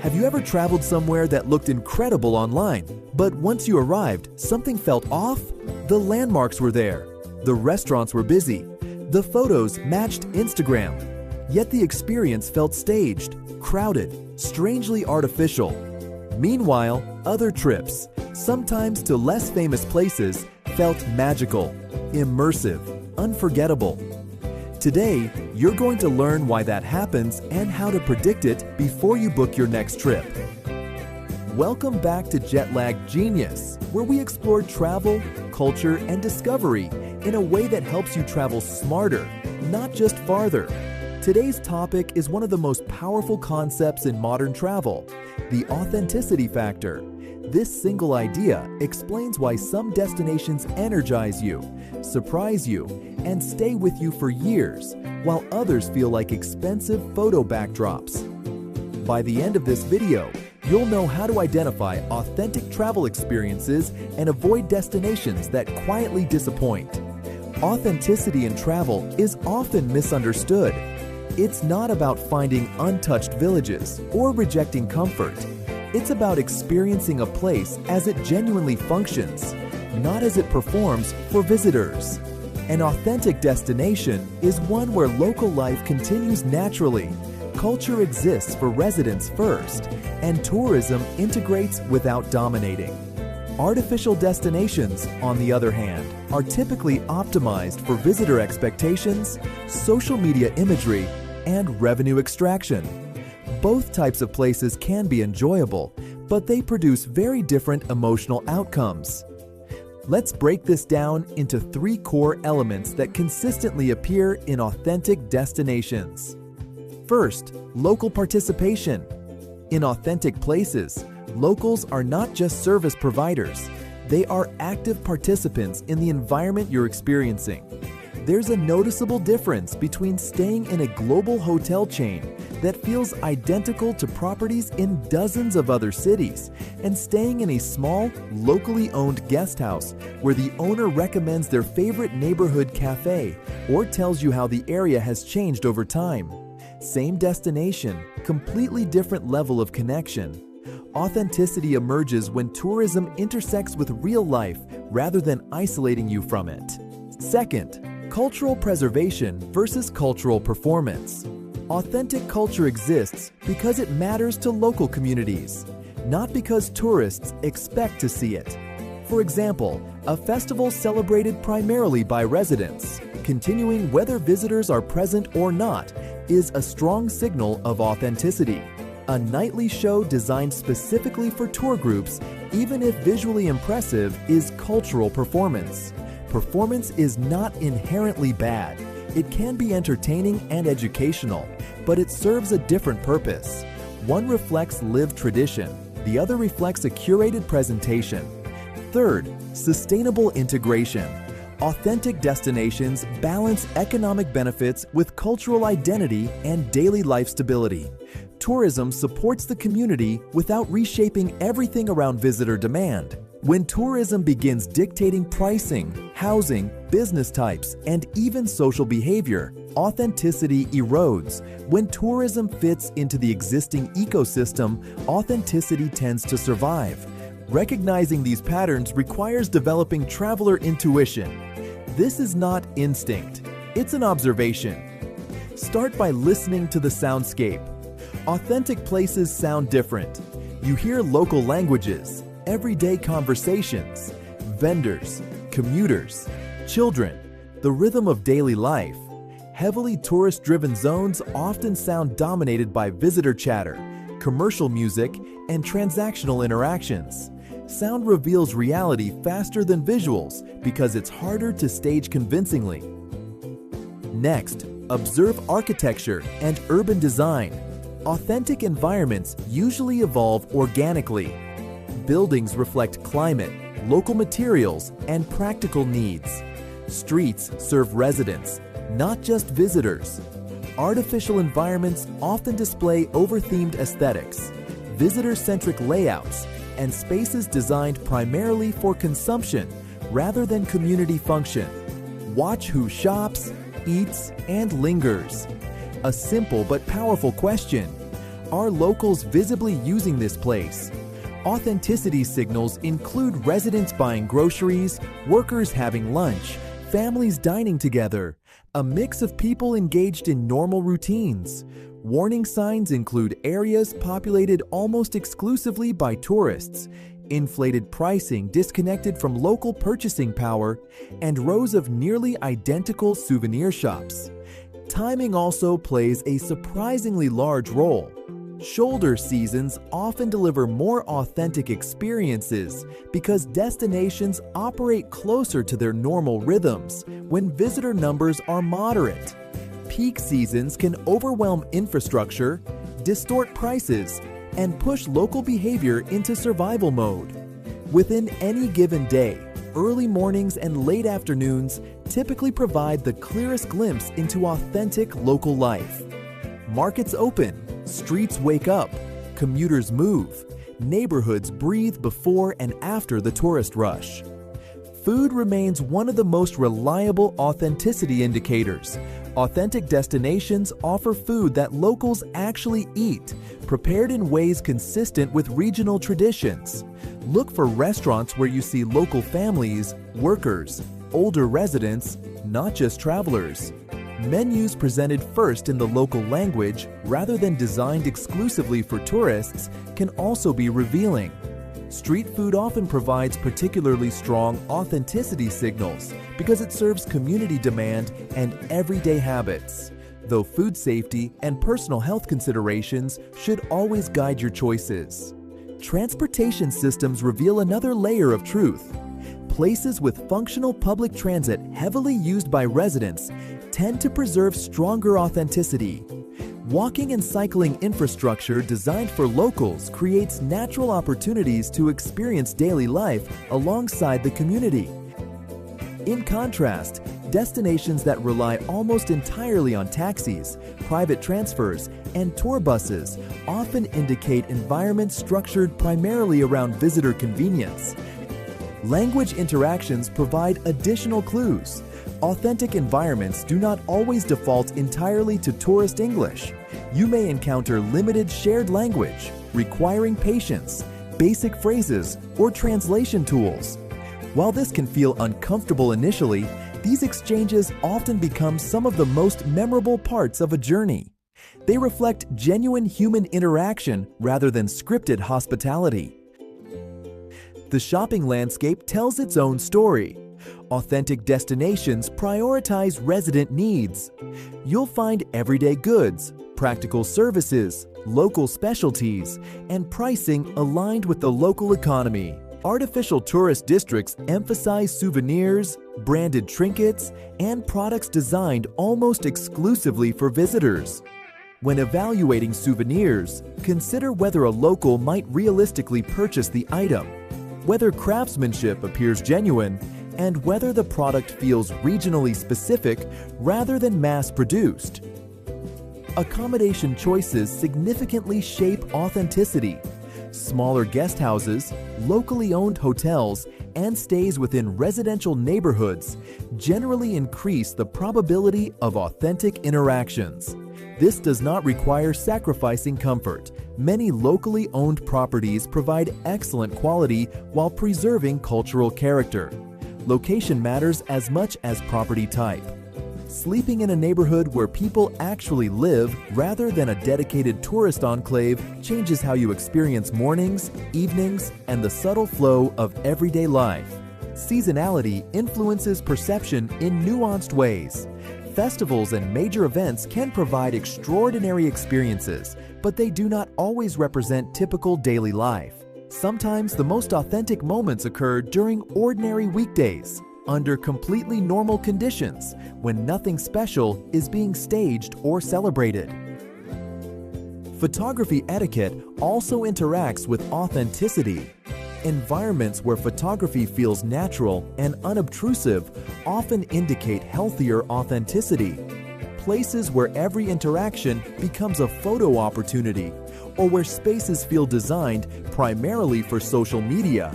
Have you ever traveled somewhere that looked incredible online, but once you arrived, something felt off? The landmarks were there, the restaurants were busy, the photos matched Instagram, yet the experience felt staged, crowded, strangely artificial. Meanwhile, other trips, sometimes to less famous places, felt magical, immersive, unforgettable. Today, you're going to learn why that happens and how to predict it before you book your next trip. Welcome back to JetLagged Genius, where we explore travel, culture, and discovery in a way that helps you travel smarter, not just farther. Today's topic is one of the most powerful concepts in modern travel, the authenticity factor. This single idea explains why some destinations energize you, surprise you, and stay with you for years, while others feel like expensive photo backdrops. By the end of this video, you'll know how to identify authentic travel experiences and avoid destinations that quietly disappoint. Authenticity in travel is often misunderstood. It's not about finding untouched villages or rejecting comfort. It's about experiencing a place as it genuinely functions, not as it performs for visitors. An authentic destination is one where local life continues naturally, culture exists for residents first, and tourism integrates without dominating. Artificial destinations, on the other hand, are typically optimized for visitor expectations, social media imagery, and revenue extraction. Both types of places can be enjoyable, but they produce very different emotional outcomes. Let's break this down into 3 core elements that consistently appear in authentic destinations. First, local participation. In authentic places, locals are not just service providers, they are active participants in the environment you're experiencing. There's a noticeable difference between staying in a global hotel chain that feels identical to properties in dozens of other cities and staying in a small, locally owned guest house where the owner recommends their favorite neighborhood cafe or tells you how the area has changed over time. Same destination, completely different level of connection. Authenticity emerges when tourism intersects with real life rather than isolating you from it. Second, cultural preservation versus cultural performance. Authentic culture exists because it matters to local communities, not because tourists expect to see it. For example, a festival celebrated primarily by residents, continuing whether visitors are present or not, is a strong signal of authenticity. A nightly show designed specifically for tour groups, even if visually impressive, is cultural performance. Performance is not inherently bad. It can be entertaining and educational, but it serves a different purpose. One reflects lived tradition, the other reflects a curated presentation. Third, sustainable integration. Authentic destinations balance economic benefits with cultural identity and daily life stability. Tourism supports the community without reshaping everything around visitor demand. When tourism begins dictating pricing, housing, business types, and even social behavior, authenticity erodes. When tourism fits into the existing ecosystem, authenticity tends to survive. Recognizing these patterns requires developing traveler intuition. This is not instinct, it's an observation. Start by listening to the soundscape. Authentic places sound different. You hear local languages, everyday conversations, vendors, commuters, children, the rhythm of daily life. Heavily tourist-driven zones often sound dominated by visitor chatter, commercial music, and transactional interactions. Sound reveals reality faster than visuals because it's harder to stage convincingly. Next, observe architecture and urban design. Authentic environments usually evolve organically. Buildings reflect climate, local materials, and practical needs. Streets serve residents, not just visitors. Artificial environments often display over-themed aesthetics, visitor-centric layouts, and spaces designed primarily for consumption rather than community function. Watch who shops, eats, and lingers. A simple but powerful question. Are locals visibly using this place? Authenticity signals include residents buying groceries, workers having lunch, families dining together, a mix of people engaged in normal routines. Warning signs include areas populated almost exclusively by tourists, inflated pricing disconnected from local purchasing power, and rows of nearly identical souvenir shops. Timing also plays a surprisingly large role. Shoulder seasons often deliver more authentic experiences because destinations operate closer to their normal rhythms when visitor numbers are moderate. Peak seasons can overwhelm infrastructure, distort prices, and push local behavior into survival mode. Within any given day, early mornings and late afternoons typically provide the clearest glimpse into authentic local life. Markets open, streets wake up, commuters move, neighborhoods breathe before and after the tourist rush. Food remains one of the most reliable authenticity indicators. Authentic destinations offer food that locals actually eat, prepared in ways consistent with regional traditions. Look for restaurants where you see local families, workers, older residents, not just travelers. Menus presented first in the local language rather than designed exclusively for tourists can also be revealing. Street food often provides particularly strong authenticity signals because it serves community demand and everyday habits, though food safety and personal health considerations should always guide your choices. Transportation systems reveal another layer of truth. Places with functional public transit heavily used by residents tend to preserve stronger authenticity. Walking and cycling infrastructure designed for locals creates natural opportunities to experience daily life alongside the community. In contrast, destinations that rely almost entirely on taxis, private transfers, and tour buses often indicate environments structured primarily around visitor convenience. Language interactions provide additional clues. Authentic environments do not always default entirely to tourist English. You may encounter limited shared language, requiring patience, basic phrases, or translation tools. While this can feel uncomfortable initially, these exchanges often become some of the most memorable parts of a journey. They reflect genuine human interaction rather than scripted hospitality. The shopping landscape tells its own story. Authentic destinations prioritize resident needs. You'll find everyday goods, practical services, local specialties, and pricing aligned with the local economy. Artificial tourist districts emphasize souvenirs, branded trinkets, and products designed almost exclusively for visitors. When evaluating souvenirs, consider whether a local might realistically purchase the item, whether craftsmanship appears genuine, and whether the product feels regionally specific rather than mass-produced. Accommodation choices significantly shape authenticity. Smaller guest houses, locally owned hotels, and stays within residential neighborhoods generally increase the probability of authentic interactions. This does not require sacrificing comfort. Many locally owned properties provide excellent quality while preserving cultural character. Location matters as much as property type. Sleeping in a neighborhood where people actually live rather than a dedicated tourist enclave changes how you experience mornings, evenings, and the subtle flow of everyday life. Seasonality influences perception in nuanced ways. Festivals and major events can provide extraordinary experiences, but they do not always represent typical daily life. Sometimes the most authentic moments occur during ordinary weekdays, under completely normal conditions, when nothing special is being staged or celebrated. Photography etiquette also interacts with authenticity. Environments where photography feels natural and unobtrusive often indicate healthier authenticity. Places where every interaction becomes a photo opportunity, or where spaces feel designed primarily for social media,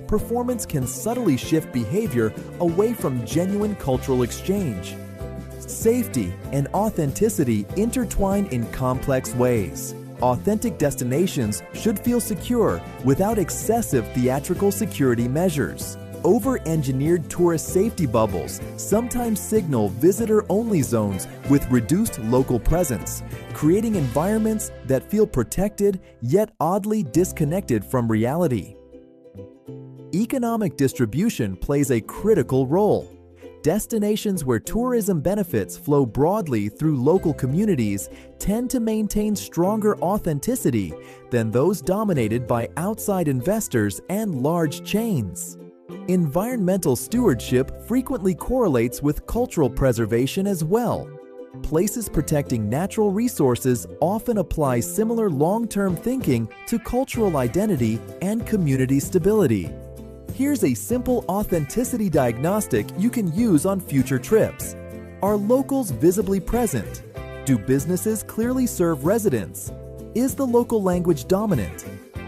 performance can subtly shift behavior away from genuine cultural exchange. Safety and authenticity intertwine in complex ways. Authentic destinations should feel secure without excessive theatrical security measures. Over-engineered tourist safety bubbles sometimes signal visitor-only zones with reduced local presence, creating environments that feel protected yet oddly disconnected from reality. Economic distribution plays a critical role. Destinations where tourism benefits flow broadly through local communities tend to maintain stronger authenticity than those dominated by outside investors and large chains. Environmental stewardship frequently correlates with cultural preservation as well. Places protecting natural resources often apply similar long-term thinking to cultural identity and community stability. Here's a simple authenticity diagnostic you can use on future trips. Are locals visibly present? Do businesses clearly serve residents? Is the local language dominant?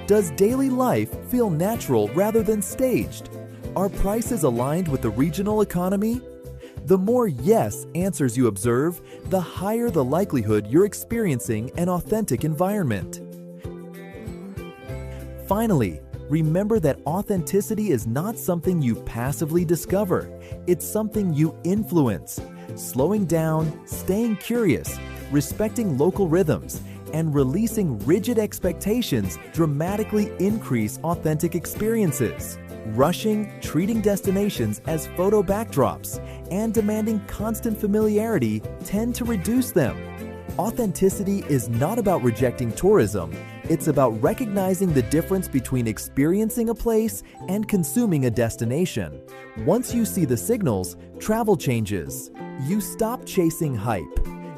Does daily life feel natural rather than staged? Are prices aligned with the regional economy? The more yes answers you observe, the higher the likelihood you're experiencing an authentic environment. Finally, remember that authenticity is not something you passively discover. It's something you influence. Slowing down, staying curious, respecting local rhythms, and releasing rigid expectations dramatically increase authentic experiences. Rushing, treating destinations as photo backdrops, and demanding constant familiarity tend to reduce them. Authenticity is not about rejecting tourism. It's about recognizing the difference between experiencing a place and consuming a destination. Once you see the signals, travel changes. You stop chasing hype.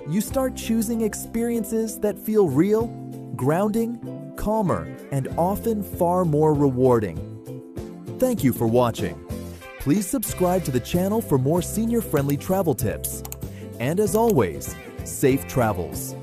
You start choosing experiences that feel real, grounding, calmer, and often far more rewarding. Thank you for watching. Please subscribe to the channel for more senior-friendly travel tips. And as always, safe travels.